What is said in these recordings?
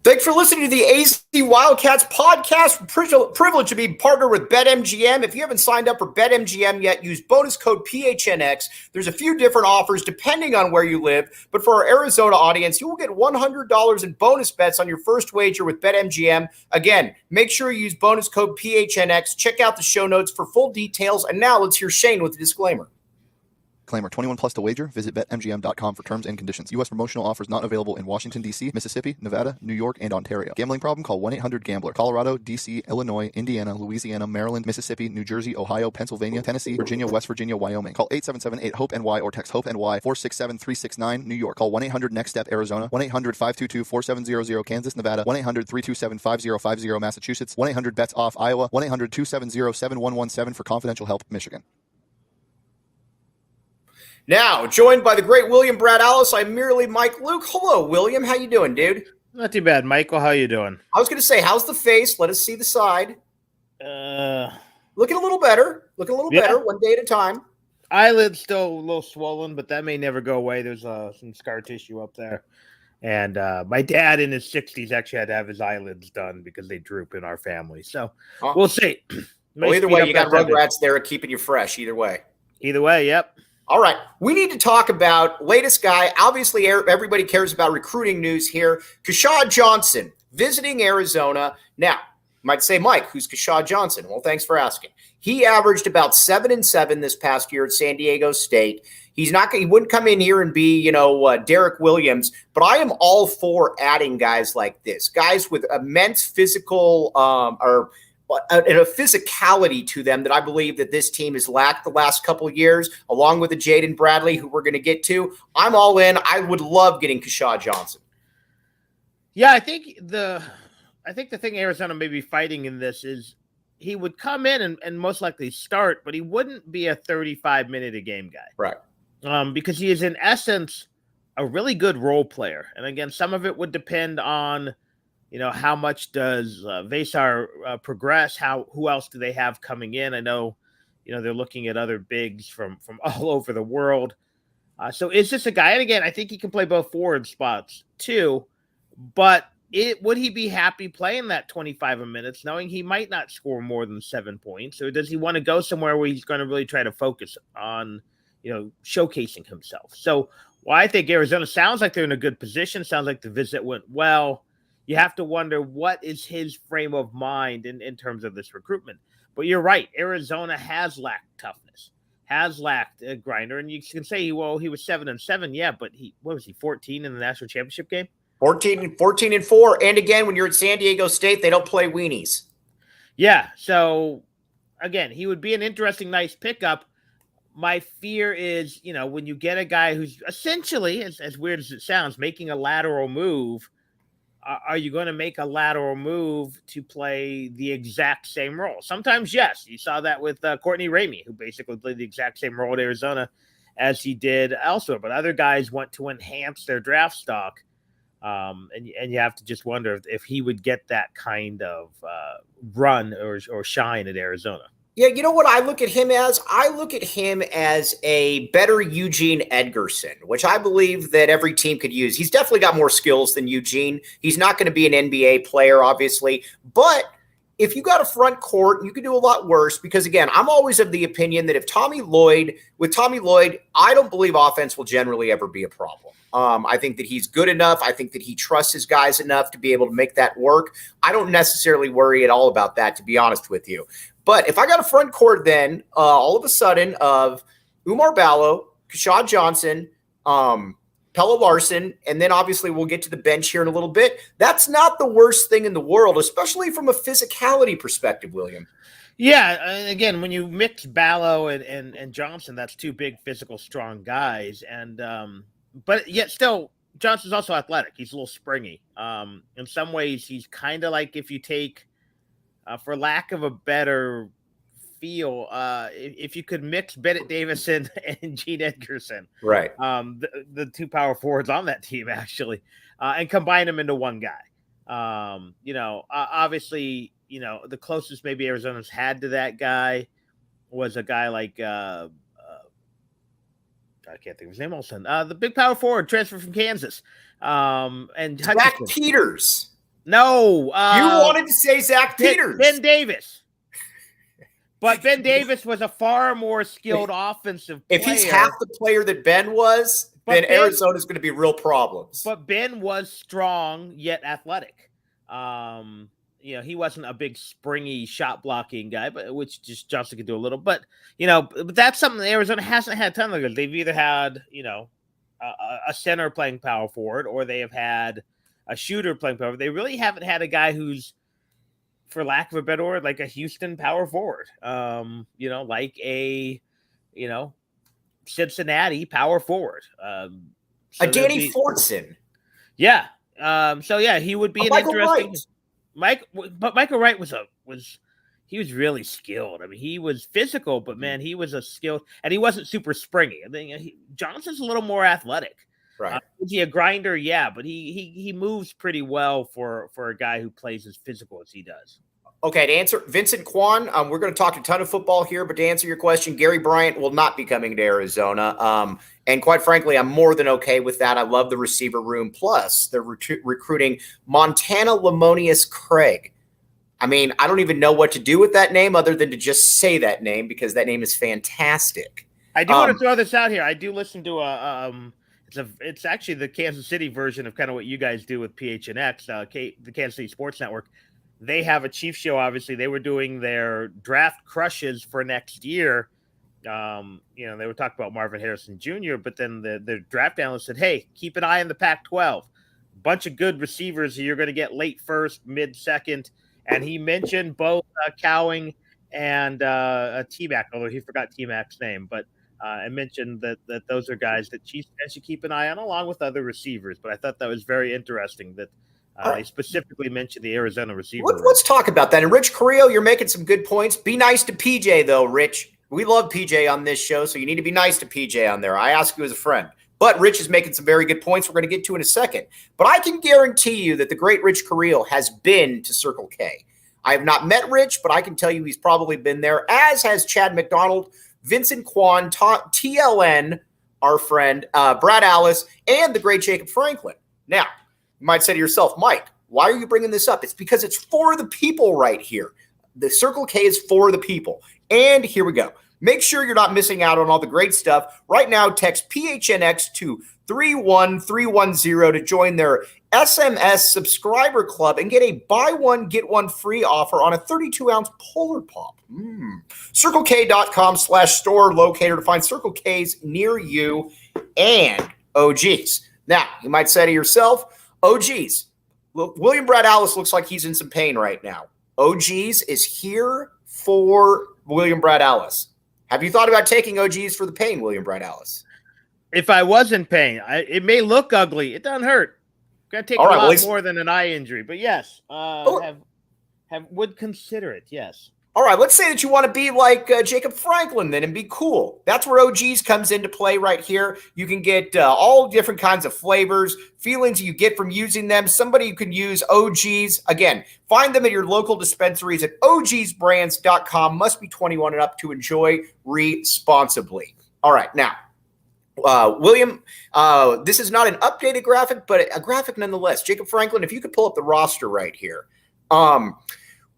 Thanks for listening to the AZ Wildcats podcast. Privileged to be partnered with BetMGM. If you haven't signed up for BetMGM yet, use bonus code PHNX. There's a few different offers depending on where you live. But for our Arizona audience, you will get $100 in bonus bets on your first wager with BetMGM. Again, make sure you use bonus code PHNX. Check out the show notes for full details. And now let's hear Shane with the disclaimer. Disclaimer, 21 plus to wager. Visit BetMGM.com for terms and conditions. U.S. promotional offers not available in Washington, D.C., Mississippi, Nevada, New York, and Ontario. Gambling problem? Call 1-800-GAMBLER. Colorado, D.C., Illinois, Indiana, Louisiana, Maryland, Mississippi, New Jersey, Ohio, Pennsylvania, Tennessee, Virginia, West Virginia, Wyoming. Call 877-8-HOPE-NY or text HOPE-NY 467-369, New York. Call 1-800-NEXT-STEP, Arizona. 1-800-522-4700, Kansas, Nevada. 1-800-327-5050, Massachusetts. 1-800-BETS-OFF, Iowa. 1-800-270-7117 for confidential help, Michigan. Now, joined by the great William Brad Alice, I'm merely Mike Luke. Hello, William. How you doing, dude? Not too bad, Michael. How you doing? I was going to say, how's the face? Let us see the side. Looking a little better. Better, one day at a time. Eyelid's still a little swollen, but that may never go away. There's some scar tissue up there. And my dad in his 60s actually had to have his eyelids done because they droop in our family. So we'll see. Well, either way, you got Rugrats there keeping you fresh. Either way, yep. All right, we need to talk about latest guy. Obviously, everybody cares about recruiting news here. Keshad Johnson visiting Arizona. Now, you might say, Mike, who's Keshad Johnson? Well, thanks for asking. He averaged about 7-7 this past year at San Diego State. He wouldn't come in here and be, Derek Williams, but I am all for adding guys like this, guys with immense physical and a physicality to them that I believe that this team has lacked the last couple of years, along with the Jaden Bradley, who we're going to get to. I'm all in. I would love getting Keshad Johnson. Yeah, I think the thing Arizona may be fighting in this is he would come in and most likely start, but he wouldn't be a 35-minute-a-game guy. Right. Because he is, in essence, a really good role player. And again, some of it would depend on how much does Vesar progress? Who else do they have coming in? I know, they're looking at other bigs from all over the world. So is this a guy? And again, I think he can play both forward spots too. But would he be happy playing that 25 minutes, knowing he might not score more than 7 points? Or does he want to go somewhere where he's going to really try to focus on, showcasing himself? So, I think Arizona sounds like they're in a good position. Sounds like the visit went well. You have to wonder what is his frame of mind in terms of this recruitment. But you're right. Arizona has lacked toughness, has lacked a grinder. And you can say, well, he was 7-7. Yeah, but what was he, 14 in the national championship game? 14-4. And again, when you're at San Diego State, they don't play weenies. Yeah. So again, he would be an interesting, nice pickup. My fear is, when you get a guy who's essentially, as weird as it sounds, making a lateral move, are you going to make a lateral move to play the exact same role? Sometimes, yes. You saw that with Courtney Ramey, who basically played the exact same role at Arizona as he did elsewhere. But other guys want to enhance their draft stock. And you have to just wonder if he would get that kind of run or shine at Arizona. Yeah, you know what I look at him as? I look at him as a better Eugene Edgerson, which I believe that every team could use. He's definitely got more skills than Eugene. He's not going to be an NBA player, obviously. But if you got a front court, you could do a lot worse because, again, I'm always of the opinion that with Tommy Lloyd, I don't believe offense will generally ever be a problem. I think that he's good enough. I think that he trusts his guys enough to be able to make that work. I don't necessarily worry at all about that, to be honest with you. But if I got a front court then all of a sudden of Umar Ballo, Keshad Johnson, Pella Larson, and then obviously we'll get to the bench here in a little bit, that's not the worst thing in the world, especially from a physicality perspective, William. Yeah, again, when you mix Ballo and Johnson, that's two big physical, strong guys. And but yet still, Johnson's also athletic. He's a little springy. In some ways, he's kind of like if you take for lack of a better feel, if you could mix Bennett Davison and Gene Edgerson, right? The two power forwards on that team actually, and combine them into one guy. Obviously, the closest maybe Arizona's had to that guy was a guy like I can't think of his name all of a sudden. The big power forward transferred from Kansas, and Zach Peters. No. You wanted to say Zach Peters. Ben Davis. But Ben Davis was a far more skilled offensive player. If he's half the player that Ben was, then Arizona's going to be real problems. But Ben was strong yet athletic. He wasn't a big springy shot blocking guy, but which just Johnson could do a little. But but that's something Arizona hasn't had a ton of. They've either had a center playing power forward, or they have had a shooter playing power forward. They really haven't had a guy who's, for lack of a better word, like a Houston power forward, like a, Cincinnati power forward. A Danny Fortson. Yeah. He would be an interesting. But Michael Wright was really skilled. I mean, he was physical, but man, he was a skilled, and he wasn't super springy. I mean, Johnson's a little more athletic. Right. Is he a grinder? Yeah, but he moves pretty well for a guy who plays as physical as he does. Okay, to answer Vincent Kwan, we're going to talk a ton of football here, but to answer your question, Gary Bryant will not be coming to Arizona. And quite frankly, I'm more than okay with that. I love the receiver room. Plus, they're recruiting Montana Lamonius Craig. I mean, I don't even know what to do with that name other than to just say that name, because that name is fantastic. I do want to throw this out here. I do listen to it's actually the Kansas City version of kind of what you guys do with PHNX, the Kansas City Sports Network. They have a Chiefs show. Obviously, they were doing their draft crushes for next year. They were talking about Marvin Harrison Jr., but then the draft analyst said, "Hey, keep an eye on the Pac-12. Bunch of good receivers you're going to get late first, mid second." And he mentioned both Cowing and T-Mac, although he forgot T-Mac's name, but I mentioned that those are guys that Chiefs fans should keep an eye on, along with other receivers. But I thought that was very interesting that they specifically mentioned the Arizona receiver. Let's talk about that. And Rich Carrillo, you're making some good points. Be nice to PJ, though, Rich. We love PJ on this show, so you need to be nice to PJ on there. I ask you as a friend. But Rich is making some very good points we're going to get to in a second. But I can guarantee you that the great Rich Carrillo has been to Circle K. I have not met Rich, but I can tell you he's probably been there, as has Chad McDonald, Vincent Kwan, TLN, our friend, Brad Alice, and the great Jacob Franklin. Now, you might say to yourself, Mike, why are you bringing this up? It's because it's for the people right here. The Circle K is for the people. And here we go. Make sure you're not missing out on all the great stuff. Right now, text PHNX to 31310 to join their SMS subscriber club and get a buy one, get one free offer on a 32-ounce Polar Pop. CircleK.com/store locator to find Circle K's near you. And, oh, geez. Now, you might say to yourself, oh, geez, look, William Brad Alice looks like he's in some pain right now. OGs is here for William Brad Alice. Have you thought about taking OGs for the pain, William Brad Alice? If I was in pain, it may look ugly. It doesn't hurt. Got to take a lot more than an eye injury. But yes, would consider it, yes. All right, let's say that you want to be like Jacob Franklin then and be cool. That's where OGs comes into play right here. You can get all different kinds of flavors, feelings you get from using them. Somebody who can use OGs. Again, find them at your local dispensaries at ogsbrands.com. Must be 21 and up to enjoy responsibly. All right, now, William, this is not an updated graphic, but a graphic nonetheless. Jacob Franklin, if you could pull up the roster right here.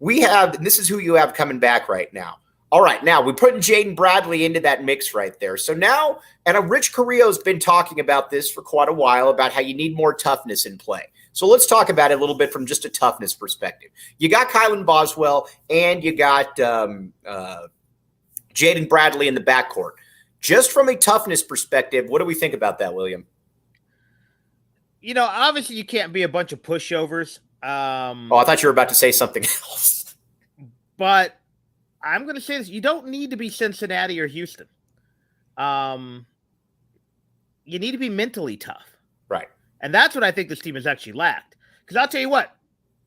We have, this is who you have coming back right now. All right, now we're putting Jaden Bradley into that mix right there. So now, and Rich Carrillo's been talking about this for quite a while, about how you need more toughness in play. So let's talk about it a little bit from just a toughness perspective. You got Kylan Boswell and you got Jaden Bradley in the backcourt. Just from a toughness perspective, what do we think about that, William? Obviously you can't be a bunch of pushovers. I thought you were about to say something else. But I'm going to say this. You don't need to be Cincinnati or Houston. You need to be mentally tough. Right. And that's what I think this team has actually lacked. Because I'll tell you what,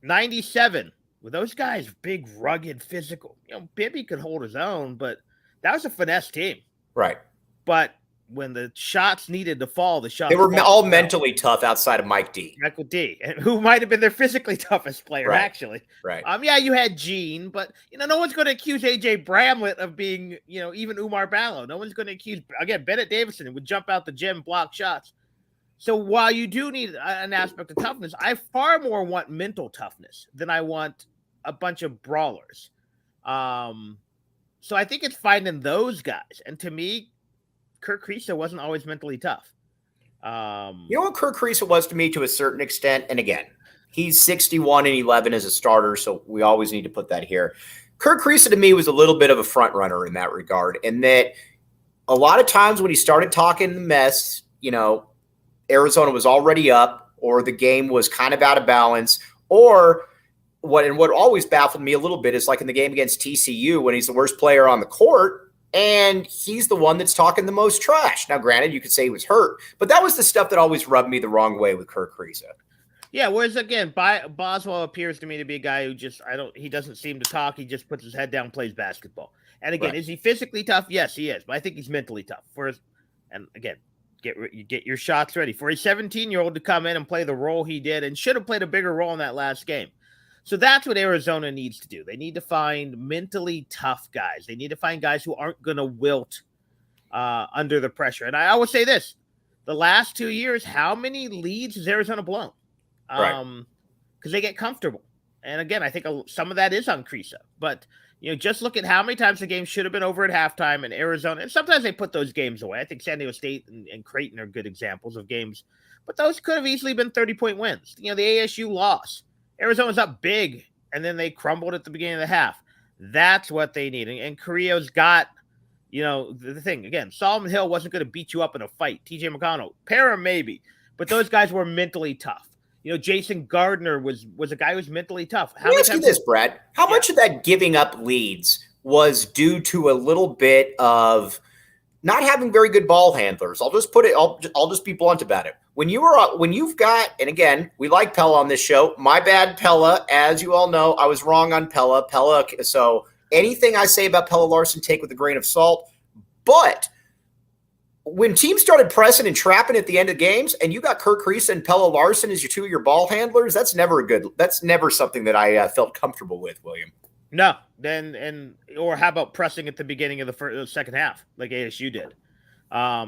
97, with those guys, big, rugged, physical. Bibby could hold his own, but that was a finesse team. Right. But when the shots needed to fall, they were all mentally tough outside of Mike D. Michael D, and who might have been their physically toughest player, actually. Right. Yeah, you had Gene, but no one's going to accuse AJ Bramlett of being, even Umar Ballo. No one's going to accuse, again, Bennett Davison would jump out the gym, block shots. So while you do need an aspect of toughness, I far more want mental toughness than I want a bunch of brawlers. So I think it's finding those guys. And to me, Kirk Kriisa wasn't always mentally tough. You know what Kirk Kriisa was to me to a certain extent? And again, he's 61-11 as a starter, so we always need to put that here. Kirk Kriisa to me was a little bit of a front runner in that regard, in that a lot of times when he started talking mess, Arizona was already up, or the game was kind of out of balance, or what always baffled me a little bit is like in the game against TCU when he's the worst player on the court and he's the one that's talking the most trash. Now, granted, you could say he was hurt, but that was the stuff that always rubbed me the wrong way with Kirk Kriisa. Yeah, whereas again, Boswell appears to me to be a guy who he doesn't seem to talk. He just puts his head down, plays basketball. And again, Is he physically tough? Yes, he is. But I think he's mentally tough. And again, get your shots ready for a 17-year-old to come in and play the role he did and should have played a bigger role in that last game. So that's what Arizona needs to do. They need to find mentally tough guys. They need to find guys who aren't going to wilt under the pressure. And I will say this, the last 2 years, how many leads has Arizona blown? Because they get comfortable. And again, I think some of that is on Kriisa. But, just look at how many times the game should have been over at halftime in Arizona. And sometimes they put those games away. I think San Diego State and Creighton are good examples of games. But those could have easily been 30-point wins. The ASU loss. Arizona's up big, and then they crumbled at the beginning of the half. That's what they need. And Carrillo's got, the thing. Again, Solomon Hill wasn't going to beat you up in a fight. TJ McConnell, Para maybe. But those guys were mentally tough. Jason Gardner was a guy who was mentally tough. Let me ask you this, Brad. How much of that giving up leads was due to a little bit of not having very good ball handlers? I'll just put it. I'll just be blunt about it. When you've got, and again, we like Pella on this show. My bad, Pella. As you all know, I was wrong on Pella. So anything I say about Pella Larson, take with a grain of salt. But when teams started pressing and trapping at the end of games, and you got Kirk Kriisa and Pella Larson as your ball handlers, that's never something that I felt comfortable with, William. No, or how about pressing at the beginning of the second half, like ASU did?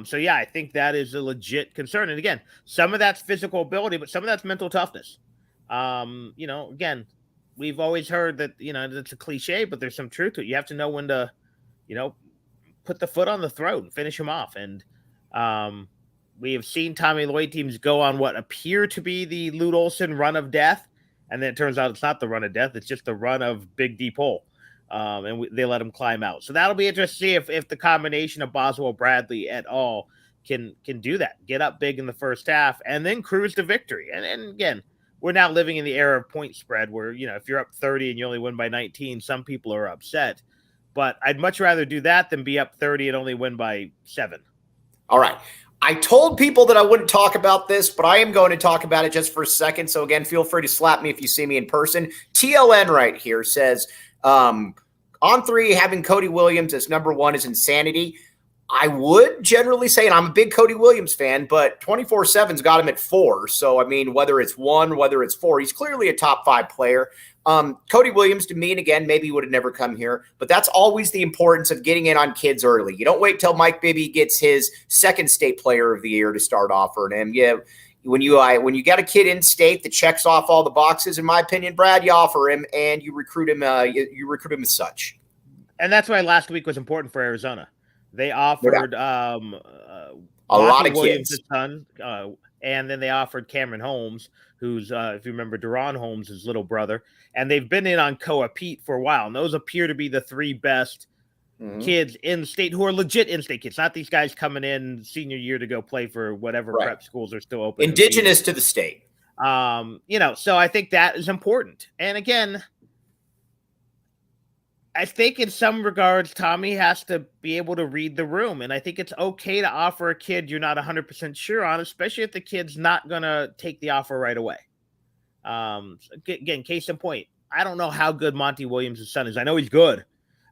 So yeah, I think that is a legit concern. And again, some of that's physical ability, but some of that's mental toughness. Again, we've always heard that, it's a cliche, but there's some truth to it. You have to know when to, put the foot on the throat and finish him off. And we have seen Tommy Lloyd teams go on what appear to be the Lute Olson run of death. And then it turns out it's not the run of death. It's just the run of big deep hole. They let him climb out. So that'll be interesting to see if the combination of Boswell, Bradley et al. Can do that. Get up big in the first half and then cruise to victory. And again, we're now living in the era of point spread where, if you're up 30 and you only win by 19, some people are upset. But I'd much rather do that than be up 30 and only win by 7. All right. I told people that I wouldn't talk about this, but I am going to talk about it just for a second. So again, feel free to slap me if you see me in person. TLN right here says, on 3, having Cody Williams as number 1 is insanity. I would generally say, and I'm a big Cody Williams fan, but 24/7's got him at 4. So, I mean, whether it's 1, whether it's 4, he's clearly a top 5 player. Cody Williams, to me, and again, maybe he would have never come here, but that's always the importance of getting in on kids early. You don't wait till Mike Bibby gets his second state player of the year to start offering him. Yeah, when you got a kid in state that checks off all the boxes, in my opinion, Brad, you offer him and you recruit him. You recruit him as such. And that's why last week was important for Arizona. They offered a lot of Williams' kids. son, and then they offered Cameron Holmes, who's, if you remember, Deron Holmes' little brother. And they've been in on Koa Pete for a while. And those appear to be the 3 best kids in the state who are legit in-state kids, not these guys coming in senior year to go play for whatever prep schools are still open. Indigenous to the state. So I think that is important. And again, I think in some regards, Tommy has to be able to read the room. And I think it's okay to offer a kid you're not 100% sure on, especially if the kid's not going to take the offer right away. Again, case in point, I don't know how good Monty Williams' son is. I know he's good.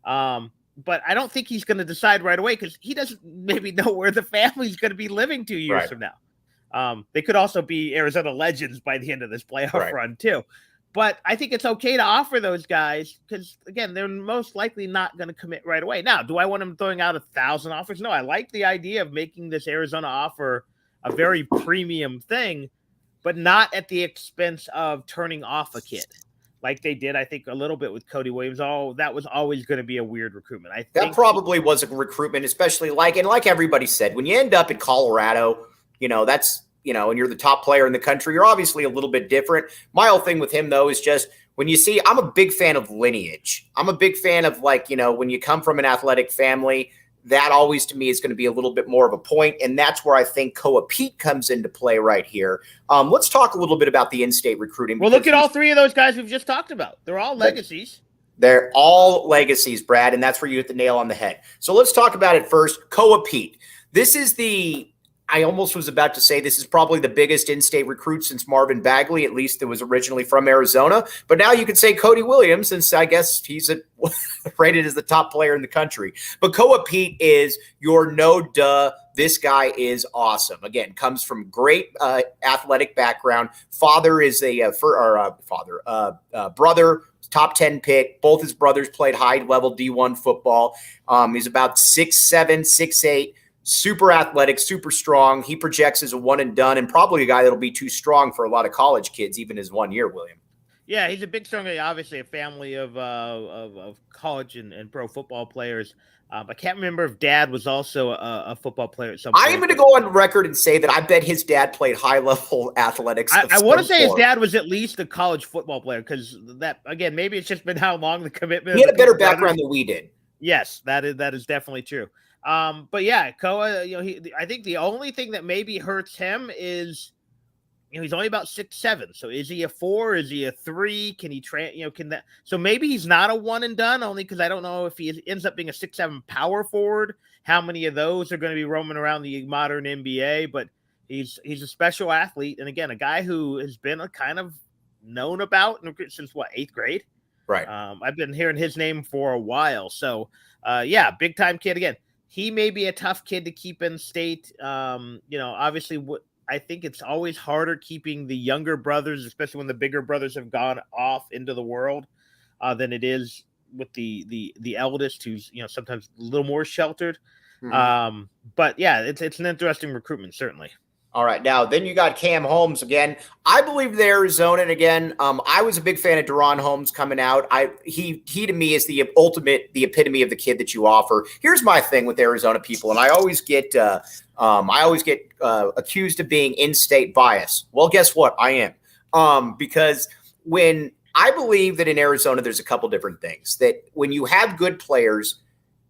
But I don't think he's going to decide right away because he doesn't maybe know where the family's going to be living 2 years from now. They could also be Arizona legends by the end of this playoff run too. But I think it's okay to offer those guys because, again, they're most likely not going to commit right away. Now, do I want them throwing out 1,000 offers? No, I like the idea of making this Arizona offer a very premium thing, but not at the expense of turning off a kid like they did, I think, a little bit with Cody Williams. Oh, that was always going to be a weird recruitment. I think that probably was a recruitment, especially like everybody said, when you end up in Colorado, that's, and you're the top player in the country, you're obviously a little bit different. My whole thing with him, though, is just when you see, I'm a big fan of lineage. I'm a big fan of when you come from an athletic family, that always to me is going to be a little bit more of a point. And that's where I think Koa Pete comes into play right here. Let's talk a little bit about the in-state recruiting. Well, look at all three of those guys we've just talked about. They're all legacies. They're all legacies, Brad, and that's where you hit the nail on the head. So let's talk about it first. Koa Pete. This is I almost was about to say this is probably the biggest in-state recruit since Marvin Bagley, at least that was originally from Arizona. But now you could say Cody Williams, since I guess he's rated as the top player in the country. But Koa Pete is your no-duh. This guy is awesome. Again, comes from great athletic background. Father is brother, top 10 pick. Both his brothers played high-level D1 football. He's about 6'7", 6'8", super athletic, super strong. He projects as a one and done, and probably a guy that'll be too strong for a lot of college kids, even his 1 year, William. Yeah, he's a big, strong guy. Obviously, a family of college and pro football players. I can't remember if dad was also a football player at some point. I am going to go on record and say that I bet his dad played high-level athletics. I want to say his dad was at least a college football player, because that, again, maybe it's just been how long the commitment. He had a better background than we did. Yes, that is definitely true. But yeah, Koa, I think the only thing that maybe hurts him is, he's only about 6'7". So is he a 4? Is he a 3? Can he can that? So maybe he's not a one and done, only because I don't know if he ends up being a 6'7" power forward. How many of those are going to be roaming around the modern NBA? But he's a special athlete, and again, a guy who has been a kind of known about since 8th grade. Right. I've been hearing his name for a while. So yeah, big time kid again. He may be a tough kid to keep in state. Obviously, I think it's always harder keeping the younger brothers, especially when the bigger brothers have gone off into the world, than it is with the eldest, who's sometimes a little more sheltered. Mm-hmm. But yeah, it's an interesting recruitment, certainly. All right. Now, then you got Cam Holmes again. I believe the Arizona, and again, I was a big fan of Deron Holmes coming out. He to me is the epitome of the kid that you offer. Here's my thing with Arizona people, and I always get accused of being in-state bias. Well, guess what? I am. Because when I believe that in Arizona, there's a couple different things. That when you have good players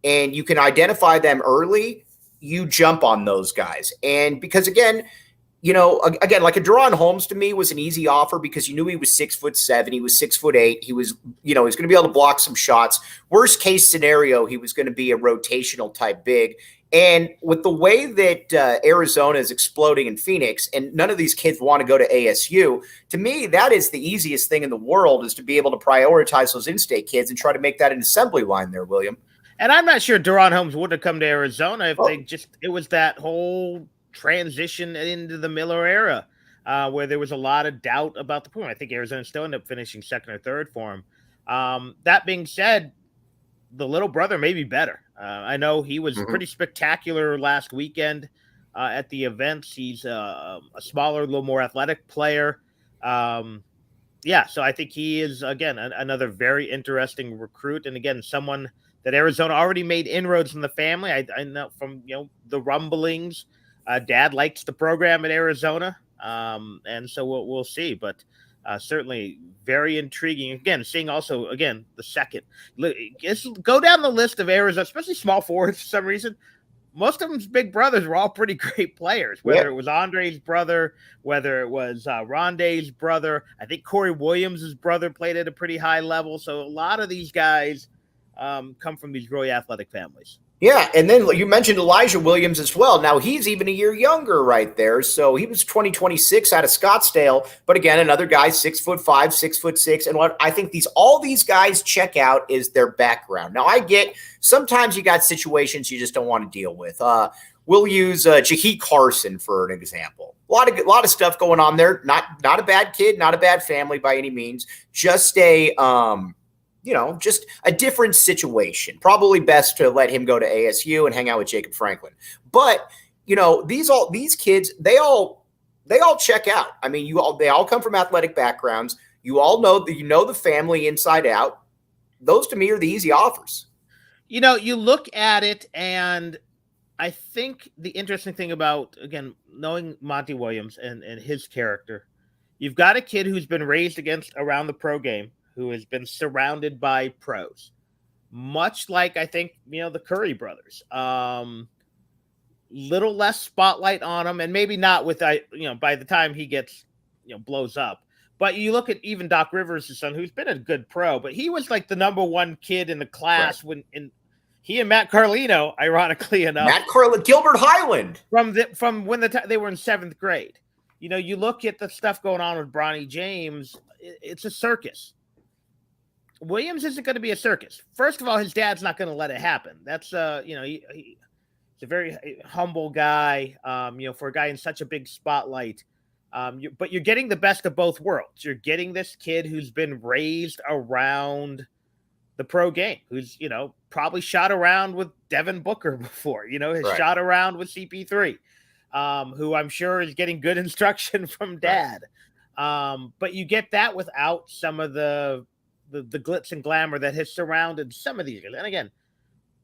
and you can identify them early, you jump on those guys. And because again, like a Deron Holmes to me was an easy offer because you knew he was 6'7", he was 6'8", he was, he was going to be able to block some shots. Worst case scenario, he was going to be a rotational type big. And with the way that Arizona is exploding in Phoenix, and none of these kids want to go to ASU, to me, that is the easiest thing in the world, is to be able to prioritize those in-state kids and try to make that an assembly line there, William. And I'm not sure Deron Holmes would have come to Arizona if it was that whole transition into the Miller era where there was a lot of doubt about the program. I think Arizona still ended up finishing second or third for him. That being said, the little brother may be better. I know he was pretty spectacular last weekend at the events. He's a smaller, a little more athletic player. So I think he is, again, another very interesting recruit. And again, someone that Arizona already made inroads in the family. I know from the rumblings, dad likes the program at Arizona, and so we'll see. But certainly very intriguing. Again, seeing also the second. Go down the list of Arizona, especially small forwards for some reason. Most of them's big brothers were all pretty great players. Whether it was Andre's brother, whether it was Rondé's brother, I think Corey Williams' brother played at a pretty high level. So a lot of these guys come from these really athletic families. Yeah, and then you mentioned Elijah Williams as well. Now, he's even a year younger right there. So he was 2026 out of Scottsdale. But again, another guy, 6'5", 6'6". And what I think all these guys check out is their background. Now, I get sometimes you got situations you just don't want to deal with. We'll use Jaheed Carson for an example. A lot of stuff going on there. Not a bad kid, not a bad family by any means. Just just a different situation. Probably best to let him go to ASU and hang out with Jacob Franklin. But these kids, they all check out. I mean, they all come from athletic backgrounds. You all know the family inside out. Those to me are the easy offers. You look at it, and I think the interesting thing about, again, knowing Monty Williams and his character, you've got a kid who's been raised around the pro game, who has been surrounded by pros, much like I think, the Curry brothers. Little less spotlight on him, and maybe not with, by the time he gets, blows up. But you look at even Doc Rivers' son, who's been a good pro, but he was like the number one kid in the class when he and Matt Carlino, ironically enough, Gilbert Highland, from when they were in 7th grade. You look at the stuff going on with Bronny James, it's a circus. Williams isn't going to be a circus. First of all, his dad's not going to let it happen. That's he's a very humble guy, for a guy in such a big spotlight. But you're getting the best of both worlds. You're getting this kid who's been raised around the pro game, who's, probably shot around with Devin Booker before, has shot around with CP3, who I'm sure is getting good instruction from dad. But you get that without some of the glitz and glamour that has surrounded some of these guys. And again,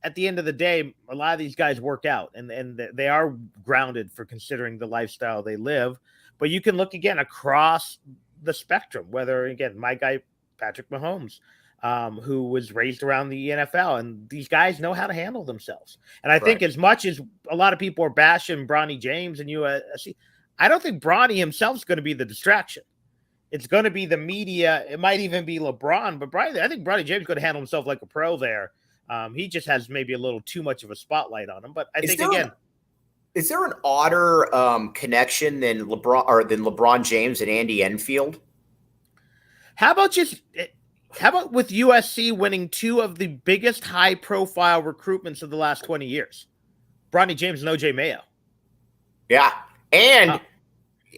at the end of the day, a lot of these guys work out and they are grounded for considering the lifestyle they live. But you can look again across the spectrum, whether, again, my guy, Patrick Mahomes, who was raised around the NFL, and these guys know how to handle themselves. And I think as much as a lot of people are bashing Bronny James and USC, I don't think Bronny himself is going to be the distraction. It's going to be the media. It might even be LeBron, but I think Bronny James is going to handle himself like a pro there. He just has maybe a little too much of a spotlight on him. But I think, again, is there an odder connection than LeBron James and Andy Enfield? How about with USC winning 2 of the biggest high-profile recruitments of the last 20 years? Bronny James and OJ Mayo. Yeah, and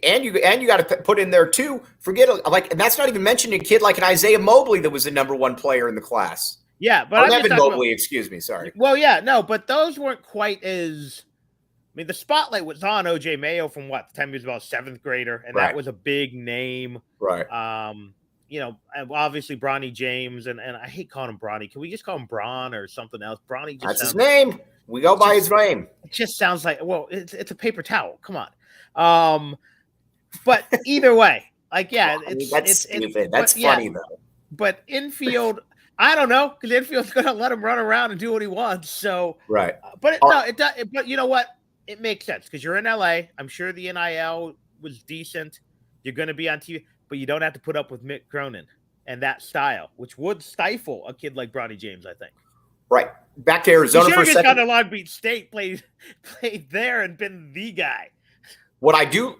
you got to put in there too. And that's not even mentioning a kid like an Isaiah Mobley that was the number 1 player in the class. Yeah, but Evan Mobley, excuse me, sorry. Well, yeah, no, but those weren't quite as. I mean, the spotlight was on OJ Mayo from the time he was about a 7th grader, and that was a big name. Right. Obviously Bronny James, and I hate calling him Bronny. Can we just call him Bron or something else? Bronny just That's his name. We go by his name. It just sounds like, it's a paper towel. Come on. But either way, that's stupid. That's funny though. But infield, I don't know, because infield's going to let him run around and do what he wants. So right. But you know what? It makes sense because you're in LA. I'm sure the NIL was decent. You're going to be on TV, but you don't have to put up with Mick Cronin and that style, which would stifle a kid like Bronny James, I think. Right. Back to Arizona for a second. Gone to Long Beach State, played there, and been the guy. What I do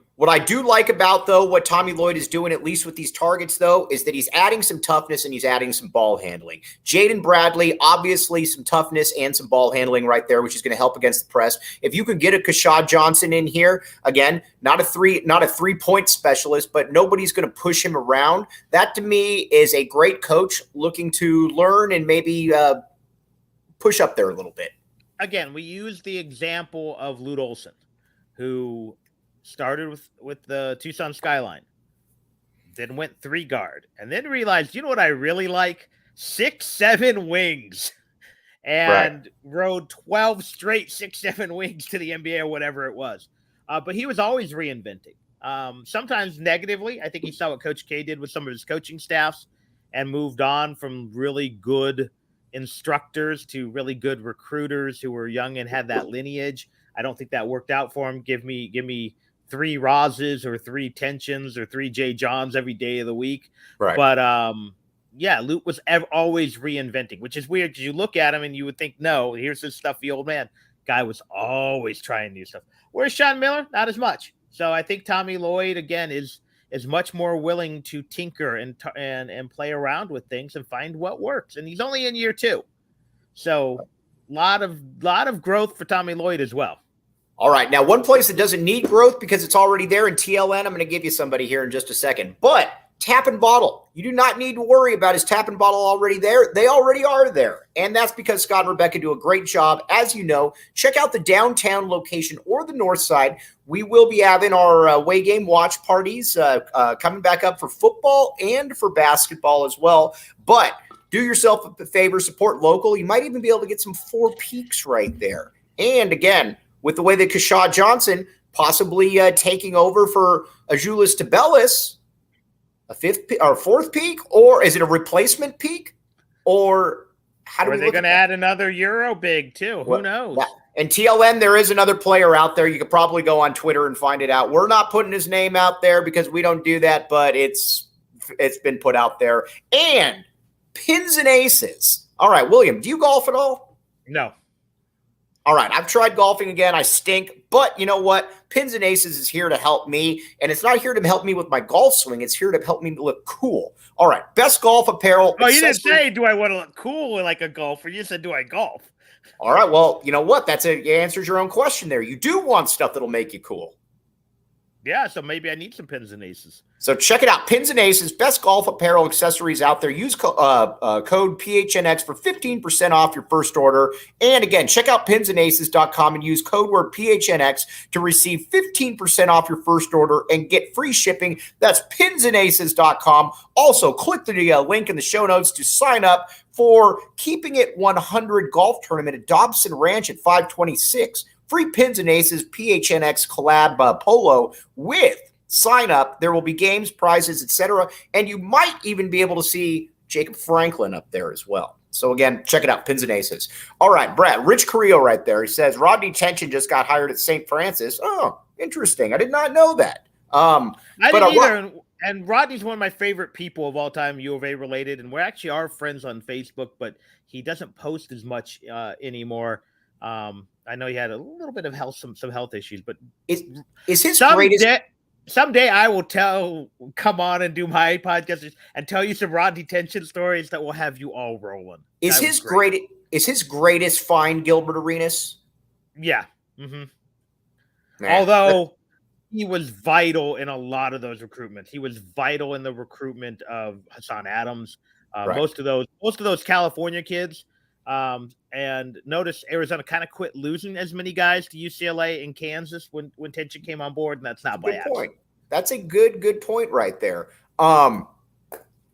like about, though, what Tommy Lloyd is doing, at least with these targets, though, is that he's adding some toughness and he's adding some ball handling. Jaden Bradley, obviously some toughness and some ball handling right there, which is going to help against the press. If you can get a Keshad Johnson in here, again, not a 3-point specialist, but nobody's going to push him around. That, to me, is a great coach looking to learn and maybe push up there a little bit. Again, we use the example of Lute Olson, who started with the Tucson Skyline, then went 3 guard, and then realized, you know what I really like? 6'7" wings, and rode 12 straight 6'7" wings to the NBA or whatever it was. But he was always reinventing, sometimes negatively. I think he saw what Coach K did with some of his coaching staffs and moved on from really good instructors to really good recruiters who were young and had that lineage. I don't think that worked out for him. Give me 3 Rozes or 3 Tensions or 3 J. Johns every day of the week. Right. But, Lute was always reinventing, which is weird because you look at him and you would think, no, here's this stuffy old man. Guy was always trying new stuff. Whereas Sean Miller, not as much. So I think Tommy Lloyd, again, is much more willing to tinker and play around with things and find what works. And he's only in year 2. So lot of growth for Tommy Lloyd as well. All right. Now, one place that doesn't need growth because it's already there in TLN, I'm going to give you somebody here in just a second. But tap and bottle. You do not need to worry about his tap and bottle already there. They already are there. And that's because Scott and Rebecca do a great job. As you know, check out the downtown location or the north side. We will be having our away game watch parties coming back up for football and for basketball as well. But do yourself a favor, support local. You might even be able to get some Four Peaks right there. And again, with the way that Keshad Johnson possibly taking over for Azuolas Tubelis, a fifth or fourth peak, or is it a replacement peak, or how do we? Are they going to add another Euro big too? Who knows? And TLN, there is another player out there. You could probably go on Twitter and find it out. We're not putting his name out there because we don't do that, but it's been put out there. And Pins and Aces. All right, William, do you golf at all? No. All right, I've tried golfing again. I stink. But you know what? Pins and Aces is here to help me. And it's not here to help me with my golf swing. It's here to help me look cool. All right, best golf apparel. Oh, you didn't say, do I want to look cool like a golfer? You said, do I golf? All right, well, you know what? It answers your own question there. You do want stuff that'll make you cool. Yeah, so maybe I need some Pins and Aces. So check it out. Pins and Aces, best golf apparel accessories out there. Use code PHNX for 15% off your first order. And again, check out pinsandaces.com and use code word PHNX to receive 15% off your first order and get free shipping. That's pinsandaces.com. Also, click the link in the show notes to sign up for Keeping It 100 golf tournament at Dobson Ranch at 526. Free Pins and Aces PHNX collab polo with sign up. There will be games, prizes, etc. And you might even be able to see Jacob Franklin up there as well. So again, check it out, Pins and Aces. All right, Brad, Rich Carrillo right there. He says, Rodney Tension just got hired at St. Francis. Oh, interesting. I did not know that. I didn't either. And Rodney's one of my favorite people of all time, U of A related. And we're actually our friends on Facebook, but he doesn't post as much anymore. I know he had a little bit of some health issues, but is his greatest? Someday I will come on and do my podcast and tell you some Rodney Tension stories that will have you all rolling. Is his greatest find Gilbert Arenas? Yeah. Mm-hmm. Although he was vital in a lot of those recruitments. He was vital in the recruitment of Hassan Adams. Right. Most of those California kids. And notice Arizona kind of quit losing as many guys to UCLA and Kansas when Tension came on board, and that's not by accident. That's a good point right there. Now,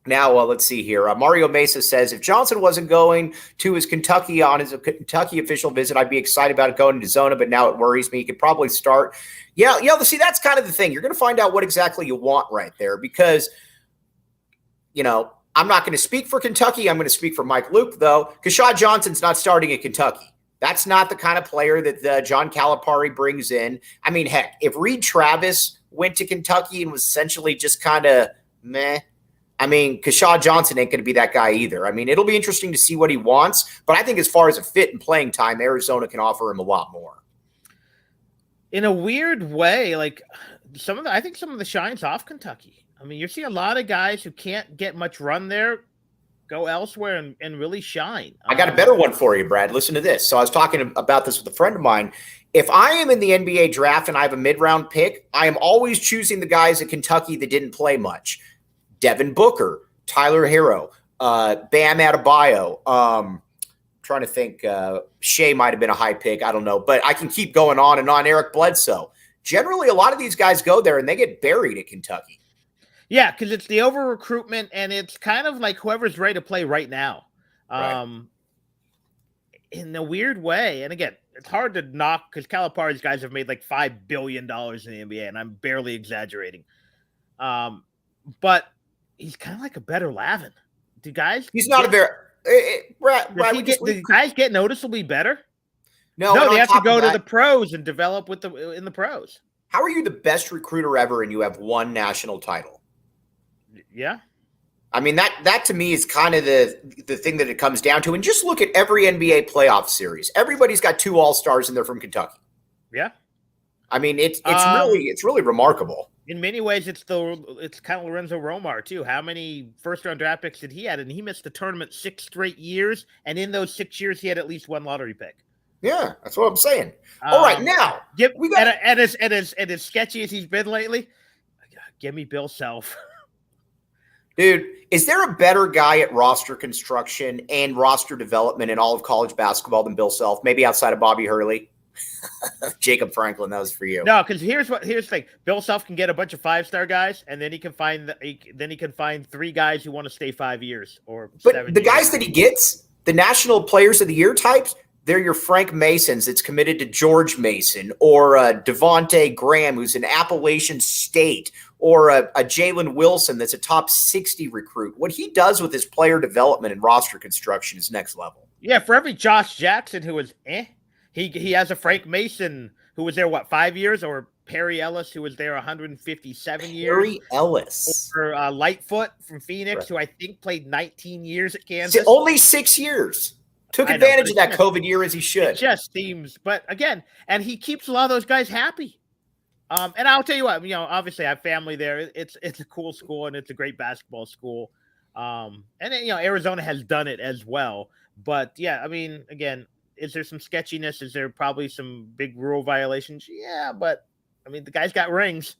let's see here. Mario Mesa says, if Johnson wasn't going to his Kentucky official visit, I'd be excited about it going to Zona, but now it worries me. He could probably start. Yeah, see, that's kind of the thing. You're going to find out what exactly you want right there because, I'm not going to speak for Kentucky. I'm going to speak for Mike Luke, though. Keshad Johnson's not starting at Kentucky. That's not the kind of player that John Calipari brings in. I mean, heck, if Reed Travis went to Kentucky and was essentially just kind of meh, I mean, Keshad Johnson ain't going to be that guy either. I mean, it'll be interesting to see what he wants, but I think as far as a fit and playing time, Arizona can offer him a lot more. In a weird way, like I think some of the shine's off Kentucky. I mean, you're seeing a lot of guys who can't get much run there go elsewhere and really shine. I got a better one for you, Brad. Listen to this. So I was talking about this with a friend of mine. If I am in the NBA draft and I have a mid-round pick, I am always choosing the guys at Kentucky that didn't play much. Devin Booker, Tyler Hero, Bam Adebayo. Trying to think. Shea might have been a high pick. I don't know. But I can keep going on and on. Eric Bledsoe. Generally, a lot of these guys go there and they get buried at Kentucky. Yeah, because it's the over-recruitment, and it's kind of like whoever's ready to play right now. Right. In a weird way. And again, it's hard to knock because Calipari's guys have made like $5 billion in the NBA, and I'm barely exaggerating. But he's kind of like a better Lavin. Do guys? He's not a very do guys get noticeably better? No, they have to go to the pros and develop in the pros. How are you the best recruiter ever and you have one national title? Yeah. I mean, that to me is kind of the thing that it comes down to. And just look at every NBA playoff series. Everybody's got 2 all-stars and they're from Kentucky. Yeah. I mean, it's really remarkable. In many ways, it's kind of Lorenzo Romar too. How many first-round draft picks did he have? And he missed the tournament 6 straight years. And in those 6 years, he had at least 1 lottery pick. Yeah, that's what I'm saying. All right, now we got and as sketchy as he's been lately. Give me Bill Self. Dude, is there a better guy at roster construction and roster development in all of college basketball than Bill Self? Maybe outside of Bobby Hurley? Jacob Franklin, that was for you. No, because here's the thing. Bill Self can get a bunch of 5-star guys, and then he can find 3 guys who want to stay 5 years or 7 But the years. guys that he gets, the National Players of the Year types, they're your Frank Masons that's committed to George Mason, or Devontae Graham, who's an Appalachian State, or a Jalen Wilson that's a top 60 recruit. What he does with his player development and roster construction is next level. Yeah, for every Josh Jackson who was he has a Frank Mason who was there, 5 years, or Perry Ellis who was there 157 years. Perry Ellis. Or Lightfoot from Phoenix, Right. who I think played 19 years at Kansas. Only 6 years. Took advantage of that COVID year as he should. It just seems, but again, and he keeps a lot of those guys happy. And I'll tell you what, obviously I have family there. It's a cool school and it's a great basketball school. And Arizona has done it as well. But yeah, I mean, again, is there some sketchiness? Is there probably some big rule violations? Yeah, but I mean, the guy's got rings.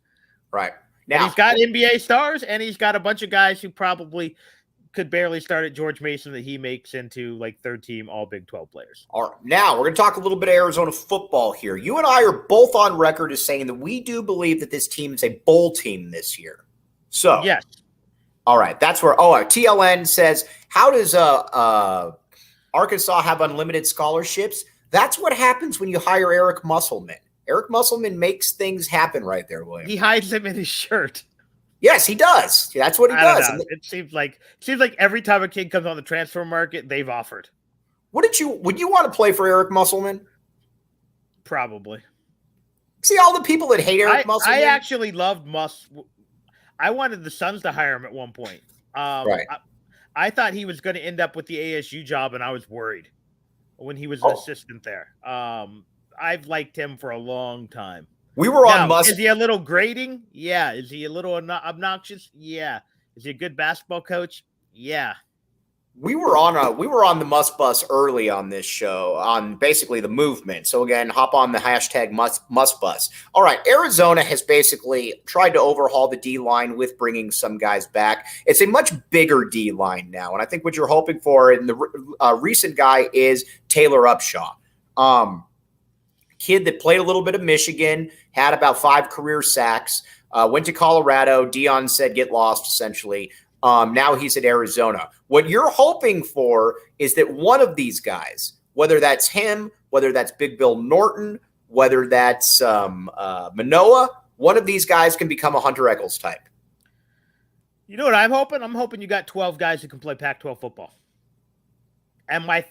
Right. Now, Now he's got NBA stars, and he's got a bunch of guys who probably could barely start at George Mason that he makes into like third team all Big 12 players. All right. Now we're going to talk a little bit of Arizona football here. You and I are both on record as saying that we do believe that this team is a bowl team this year. So, yes. All right. That's where, TLN says, how does Arkansas have unlimited scholarships? That's what happens when you hire Eric Musselman. Eric Musselman makes things happen right there, William. He hides them in his shirt. Yes, he does. That's what he does. It seems like every time a kid comes on the transfer market, they've offered. Would you want to play for Eric Musselman? Probably. See all the people that hate Eric Musselman? I actually loved I wanted the Suns to hire him at one point. Right. I thought he was going to end up with the ASU job, and I was worried when he was an assistant there. I've liked him for a long time. We were on Musk. Is he a little grating? Yeah. Is he a little obnoxious? Yeah. Is he a good basketball coach? Yeah. We were on the Must Bus early on this show on basically the movement. So again, hop on the hashtag Must Bus. All right, Arizona has basically tried to overhaul the D line with bringing some guys back. It's a much bigger D line now, and I think what you're hoping for in the recent guy is Taylor Upshaw. Kid that played a little bit of Michigan, had about 5 career sacks, went to Colorado. Dion said, get lost, essentially. Now he's at Arizona. What you're hoping for is that one of these guys, whether that's him, whether that's Big Bill Norton, whether that's Manoa, one of these guys can become a Hunter Echols type. You know what I'm hoping? I'm hoping you got 12 guys who can play Pac-12 football. And I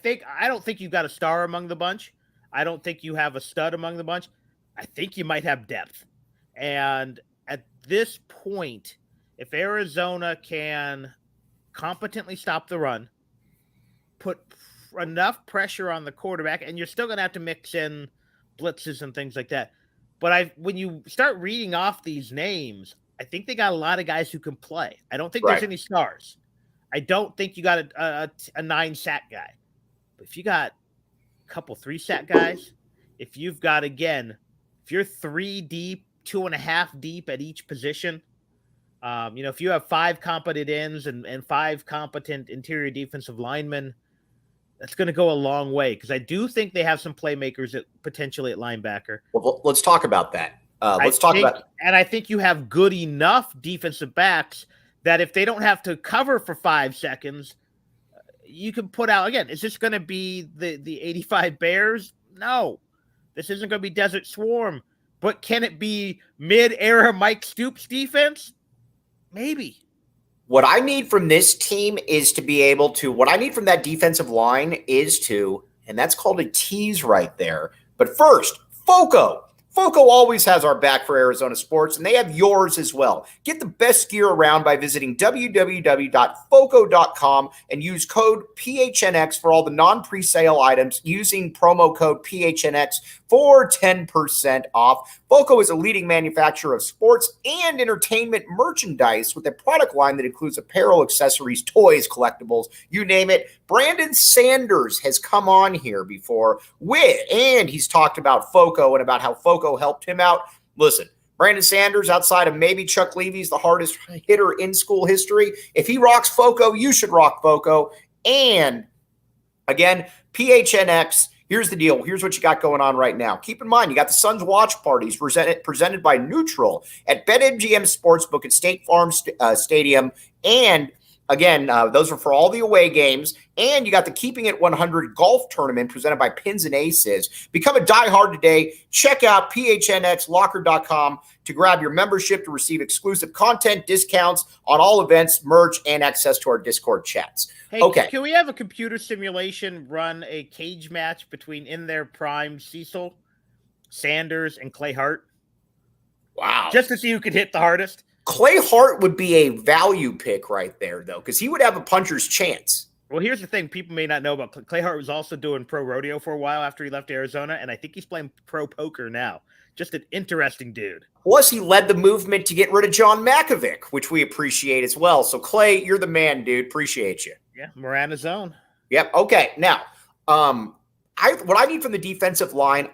don't think you've got a star among the bunch. I don't think you have a stud among the bunch. I think you might have depth. And at this point, if Arizona can competently stop the run, put enough pressure on the quarterback, and you're still going to have to mix in blitzes and things like that. But when you start reading off these names, I think they got a lot of guys who can play. I don't think there's any stars. I don't think you got a 9-sack guy. But if you got a couple 3-sack guys, if you've got, again, if you're 3 deep, 2.5 deep at each position, if you have 5 competent ends and 5 competent interior defensive linemen, that's going to go a long way, because I do think they have some playmakers potentially at linebacker. Well, let's talk about that. And I think you have good enough defensive backs that if they don't have to cover for 5 seconds, you can put out, again, is this going to be the 85 Bears? No. This isn't going to be Desert Swarm. But can it be mid-era Mike Stoops defense? Maybe. What I need from this team is to be able to, what I need from that defensive line is to, and that's called a tease right there. But first, FOCO. FOCO always has our back for Arizona sports, and they have yours as well. Get the best gear around by visiting www.foco.com and use code PHNX for all the non-presale items using promo code PHNX for 10% off. FOCO is a leading manufacturer of sports and entertainment merchandise with a product line that includes apparel, accessories, toys, collectibles, you name it. Brandon Sanders has come on here before and he's talked about FOCO and about how FOCO helped him out. Listen, Brandon Sanders, outside of maybe Chuck Levy's the hardest hitter in school history. If he rocks FOCO, you should rock FOCO. And again, PHNX, here's the deal. Here's what you got going on right now. Keep in mind, you got the Suns watch parties presented by Neutral at BetMGM Sportsbook at State Farm Stadium. And again, those are for all the away games. And you got the Keeping It 100 golf tournament presented by Pins and Aces. Become a diehard today. Check out phnxlocker.com to grab your membership to receive exclusive content, discounts on all events, merch, and access to our Discord chats. Hey, okay. Can we have a computer simulation run a cage match between in their prime Cecil, Sanders, and Clay Hart? Wow. Just to see who could hit the hardest? Clay Hart would be a value pick right there, though, because he would have a puncher's chance. Well, here's the thing people may not know about Clay Hart was also doing pro rodeo for a while after he left Arizona, and I think he's playing pro poker now. Just an interesting dude. Plus, he led the movement to get rid of John Makovic, which we appreciate as well. So, Clay, you're the man, dude. Appreciate you. Yeah, Miranda zone. Yep. Okay. Now, what I need from the defensive line,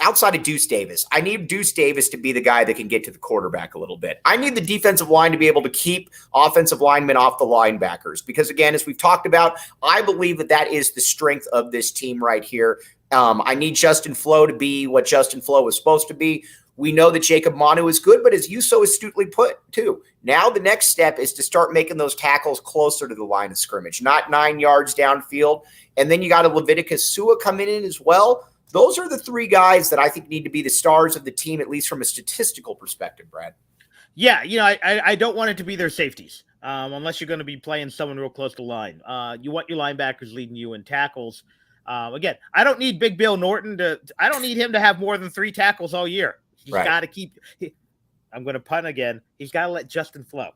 outside of Deuce Davis, I need Deuce Davis to be the guy that can get to the quarterback a little bit. I need the defensive line to be able to keep offensive linemen off the linebackers because, again, as we've talked about, I believe that is the strength of this team right here. I need Justin Flo to be what Justin Flo was supposed to be. We know that Jacob Manu is good, but as you so astutely put, too, now the next step is to start making those tackles closer to the line of scrimmage, not 9 yards downfield. And then you got a Leviticus Sua coming in as well. Those are the three guys that I think need to be the stars of the team, at least from a statistical perspective, Brad. Yeah, I don't want it to be their safeties unless you're going to be playing someone real close to line. You want your linebackers leading you in tackles. Again, I don't need Big Bill Norton I don't need him to have more than 3 tackles all year. He's got to keep – I'm going to punt again. He's got to let Justin flow.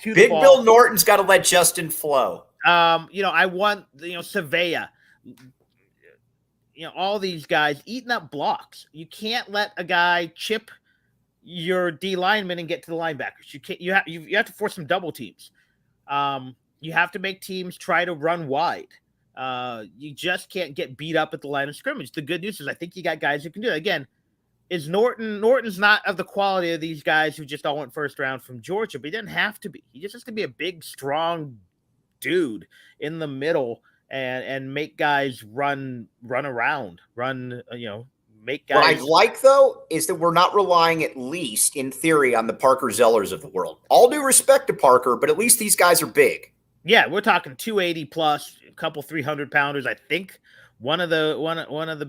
Big Bill Norton's got to let Justin flow. I want, Savea – all these guys eating up blocks. You can't let a guy chip your D lineman and get to the linebackers. You can't. You have to force some double teams. You have to make teams try to run wide. You just can't get beat up at the line of scrimmage. The good news is I think you got guys who can do it. Again, is Norton's not of the quality of these guys who just all went first round from Georgia, but he didn't have to be. He just has to be a big, strong dude in the middle and make guys run around, make guys. What I like, though, is that we're not relying, at least in theory, on the Parker Zellers of the world. All due respect to Parker, but at least these guys are big. Yeah, we're talking 280 plus, a couple 300 pounders. I think one of the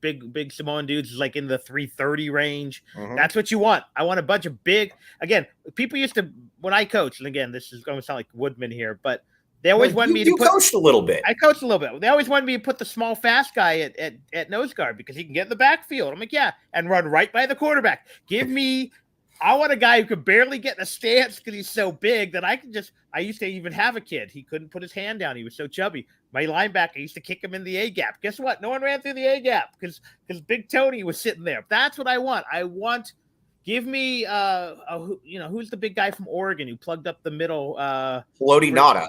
big Samoan dudes is like in the 330 range. Mm-hmm. That's what you want. I want a bunch of big. Again, people used to when I coached, and again, this is going to sound like Woodman here, but they always wanted me to put. You coached a little bit. I coached a little bit. They always wanted me to put the small, fast guy at nose guard because he can get in the backfield. I'm like, yeah, and run right by the quarterback. I want a guy who could barely get in a stance because he's so big that I used to even have a kid. He couldn't put his hand down. He was so chubby. My linebacker used to kick him in the A gap. Guess what? No one ran through the A gap because Big Tony was sitting there. That's what I want. Give me, who's the big guy from Oregon who plugged up the middle? Haloti Nada.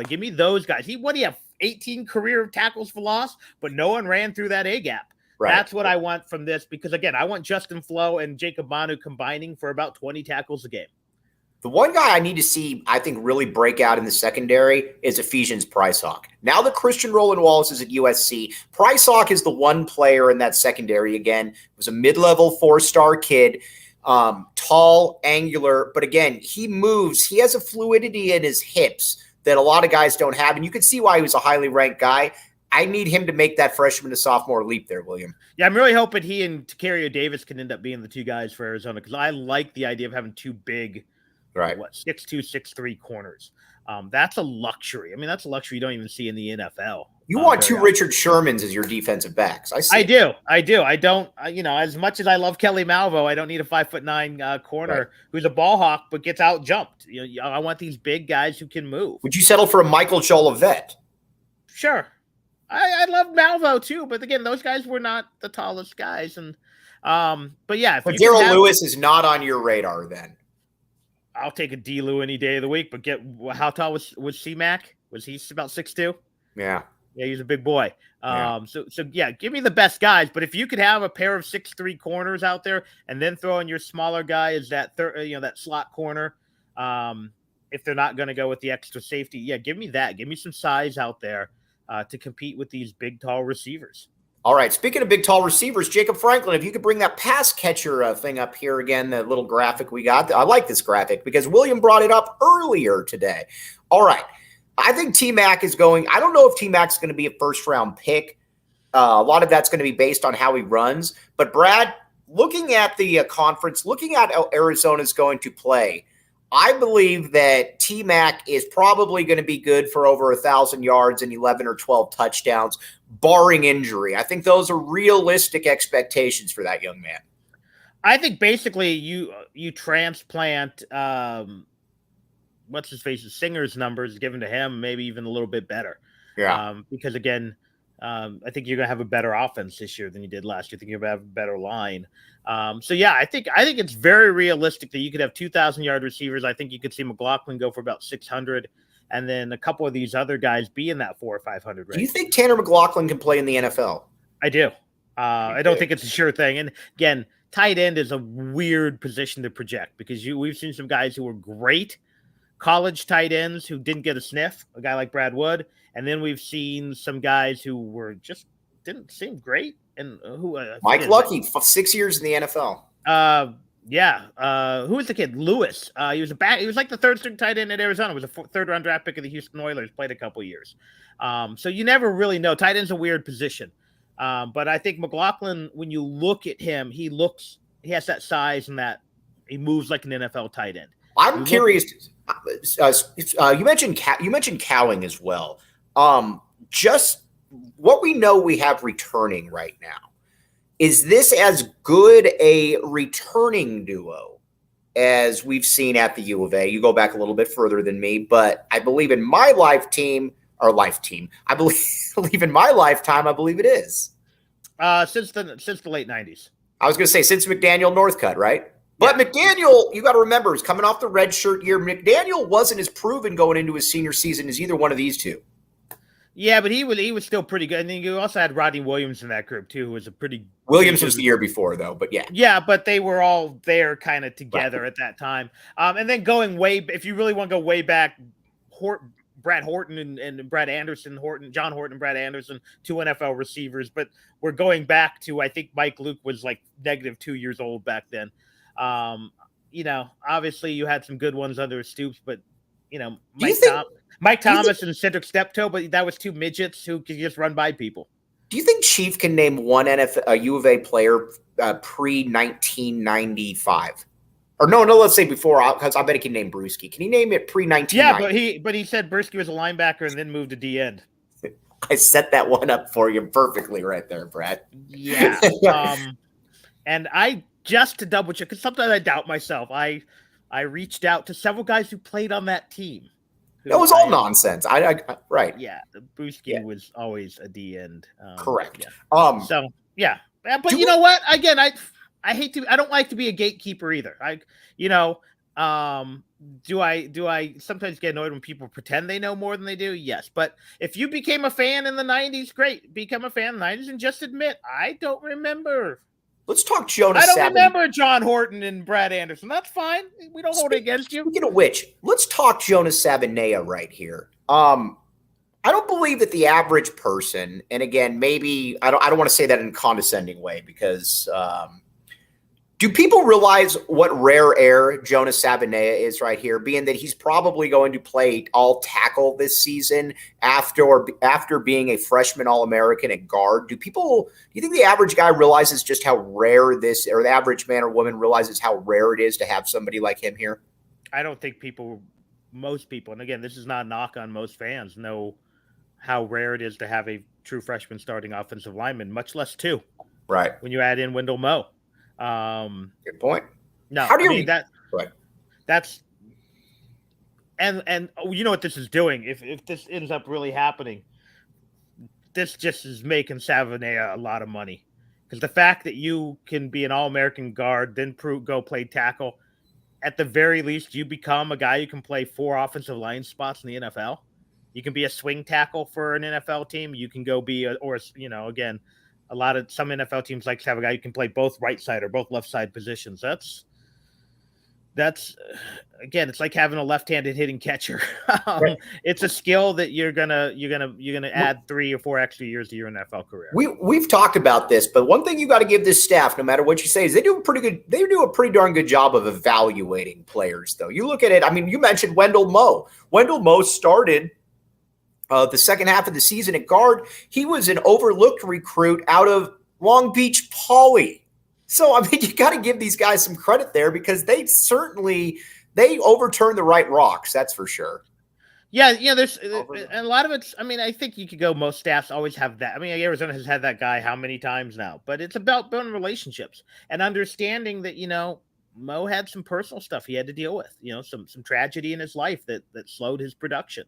Give me those guys. What do you have? 18 career tackles for loss, but no one ran through that A gap. Right. That's what I want from this because, again, I want Justin Flo and Jacob Manu combining for about 20 tackles a game. The one guy I need to see, I think, really break out in the secondary is Ephesians Price-Hawk. Now that Christian Roland Wallace is at USC, Price-Hawk is the one player in that secondary again. He was a mid-level 4-star kid, tall, angular, but again, he moves. He has a fluidity in his hips that a lot of guys don't have, and you can see why he was a highly ranked guy. I need him to make that freshman to sophomore leap there, William. Yeah, I'm really hoping he and Tacario Davis can end up being the two guys for Arizona because I like the idea of having two big, 6'2", 6'3" corners. That's a luxury. I mean, that's a luxury you don't even see in the NFL. You want two Richard Shermans as your defensive backs. I do. I don't, as much as I love Kelly Malvo, I don't need a 5'9" corner who's a ball hawk but gets out jumped. I want these big guys who can move. Would you settle for a Michael Jolivet? Sure. I love Malvo too, but again, those guys were not the tallest guys. And but yeah. But Daryl Lewis is not on your radar then. I'll take a D. Lou any day of the week, but how tall was C-Mac? Was he about 6'2"? Yeah. Yeah, he's a big boy. Yeah. So yeah, give me the best guys. But if you could have a pair of 6'3" corners out there, and then throw in your smaller guy as that that slot corner, if they're not going to go with the extra safety, yeah, give me that. Give me some size out there to compete with these big, tall receivers. All right. Speaking of big, tall receivers, Jacob Franklin, if you could bring that pass catcher thing up here again, the little graphic we got. I like this graphic because William brought it up earlier today. All right. I think T-Mac is going – I don't know if T-Mac's going to be a first-round pick. A lot of that's going to be based on how he runs. But, Brad, looking at the conference, looking at how Arizona's going to play, I believe that T-Mac is probably going to be good for over 1,000 yards and 11 or 12 touchdowns, barring injury. I think those are realistic expectations for that young man. I think basically you transplant what's his face's Singer's numbers given to him, maybe even a little bit better. Yeah. Because again, I think you're gonna have a better offense this year than you did last year. I think you're gonna have a better line. So yeah, I think it's very realistic that you could have 2,000-yard receivers. I think you could see McLaughlin go for about 600, and then a couple of these other guys be in that 400 or 500 range. Do you think Tanner McLaughlin can play in the NFL? I do. I don't think it's a sure thing. And again, tight end is a weird position to project because we've seen some guys who were great college tight ends who didn't get a sniff, a guy like Brad Wood, and then we've seen some guys who were just didn't seem great. And who Mike Lucky, 6 years in the NFL. Who was the kid? Lewis. He was like the third string tight end at Arizona. Was a third-round draft pick of the Houston Oilers. Played a couple years. So you never really know. Tight end's a weird position. But I think McLaughlin, when you look at him, he has that size and that he moves like an NFL tight end. I'm curious. You mentioned Cowing as well. Just what we know we have returning right now. Is this as good a returning duo as we've seen at the U of A? You go back a little bit further than me, but I believe in my lifetime, I believe in my lifetime, I believe it is. Since the late 90s. I was going to say since McDaniel Northcutt, right? But yeah. McDaniel, you got to remember, is coming off the red shirt year. McDaniel wasn't as proven going into his senior season as either one of these two. Yeah, but he was still pretty good. And then you also had Rodney Williams in that group too, who was a pretty Williams was the year before though, but yeah. Yeah, but they were all there kind of together at that time. And then going if you really want to go way back, Brad Horton and Brad Anderson, John Horton and Brad Anderson, two NFL receivers, but we're going back to, I think Mike Luke was like -2 years old back then. Obviously you had some good ones under Stoops, but Mike Thomas and Cedric Steptoe, but that was two midgets who could just run by people. Do you think Chief can name one U of A player pre-1995? Or no, let's say before, because I bet he can name Brewski. Can he name it pre-1990? Yeah, but he said Brewski was a linebacker and then moved to D end. I set that one up for you perfectly right there, Brad. Yeah. And I, just to double check, because sometimes I doubt myself, I reached out to several guys who played on that team. That was all nonsense. Right. Yeah. Brewski was always a D end. Correct. Yeah. So, yeah. But you know what? Again, I don't like to be a gatekeeper either. Do I sometimes get annoyed when people pretend they know more than they do? Yes. But if you became a fan in the 90s, great. Become a fan in the 90s and just admit, I don't remember. Let's talk Jonas. I don't remember John Horton and Brad Anderson. That's fine. We don't hold it against you. Speaking of which, let's talk Jonas Savaiinaea right here. I don't believe that the average person, and again, maybe I don't want to say that in a condescending way because do people realize what rare air Jonas Savaiinaea is right here, being that he's probably going to play all tackle this season after being a freshman All-American at guard? Do you think the average guy realizes just how rare this, or the average man or woman realizes how rare it is to have somebody like him here? I don't think most people, and again, this is not a knock on most fans, know how rare it is to have a true freshman starting offensive lineman, much less two. Right. When you add in Wendell Moe. Good point. No, that's and you know what this is doing. If this ends up really happening, this just is making Savaiinaea a lot of money because the fact that you can be an All-American guard, then go play tackle, at the very least, you become a guy who can play 4 offensive line spots in the NFL. You can be a swing tackle for an NFL team. You can go be, again, some NFL teams like to have a guy who can play both right side or both left side positions. That's again, it's like having a left-handed hitting catcher. Right. It's a skill that you're gonna add 3 or 4 extra years to your NFL career. We've talked about this, but one thing you got to give this staff, no matter what you say, is they do a pretty darn good job of evaluating players, though. You look at it. I mean, you mentioned Wendell Moe. Wendell Moe started the second half of the season at guard. He was an overlooked recruit out of Long Beach Poly. So, I mean, you got to give these guys some credit there because they overturned the right rocks. That's for sure. Yeah, there's a lot of it's. I mean, I think you could go. Most staffs always have that. I mean, Arizona has had that guy how many times now? But it's about building relationships and understanding that Mo had some personal stuff he had to deal with. Some tragedy in his life that slowed his production.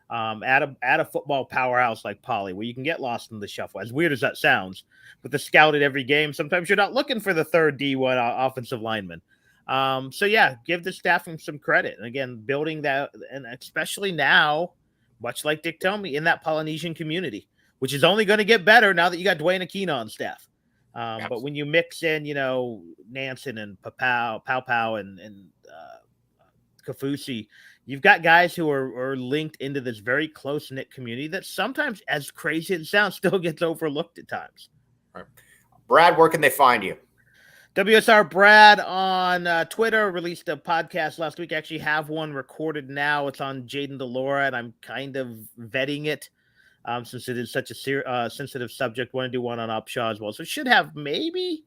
At a football powerhouse like Poly, where you can get lost in the shuffle, as weird as that sounds, with the scout at every game, sometimes you're not looking for the third D1 offensive lineman. So yeah, give the staff some credit. And again, building that, and especially now, much like Dick Tomey, in that Polynesian community, which is only going to get better now that you got Dwayne Aquino on staff. But when you mix in, Nansen and Pau and Kafusi, you've got guys who are linked into this very close-knit community that sometimes, as crazy as it sounds, still gets overlooked at times. Right. Brad, where can they find you? WSR Brad on Twitter released a podcast last week. I actually have one recorded now. It's on Jaden DeLora, and I'm kind of vetting it since it is such a sensitive subject. Want to do one on Upshaw as well. So should have maybe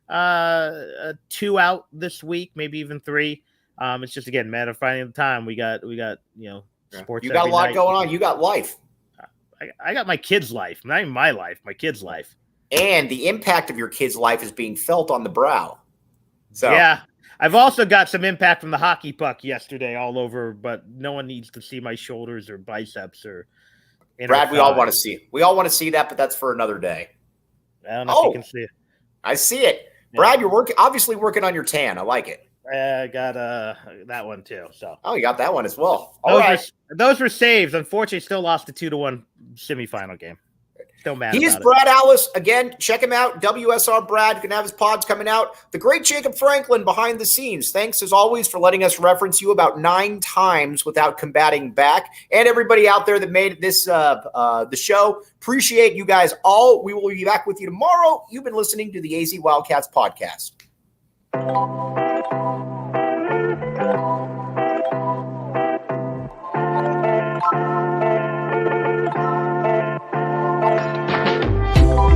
2 out this week, maybe even 3. It's just, again, matter of finding the time. We got sports. You got a lot going on. You got life. I got my kid's life, not even my life, my kid's life. And the impact of your kid's life is being felt on the brow. So yeah, I've also got some impact from the hockey puck yesterday all over, but no one needs to see my shoulders or biceps or. Brad, we all want to see it. We all want to see that, but that's for another day. I don't know if you can see it. I see it. Yeah. Brad, you're obviously working on your tan. I like it. I got that one too. So you got that one as well. All right. Those were saves. Unfortunately, still lost the 2-1 semifinal game. Still mad. He is Brad Allis. Again, check him out. WSR Brad. You can have his pods coming out. The great Jacob Franklin behind the scenes. Thanks as always for letting us reference you about 9 times without combating back. And everybody out there that made this the show. Appreciate you guys all. We will be back with you tomorrow. You've been listening to the AZ Wildcats podcast.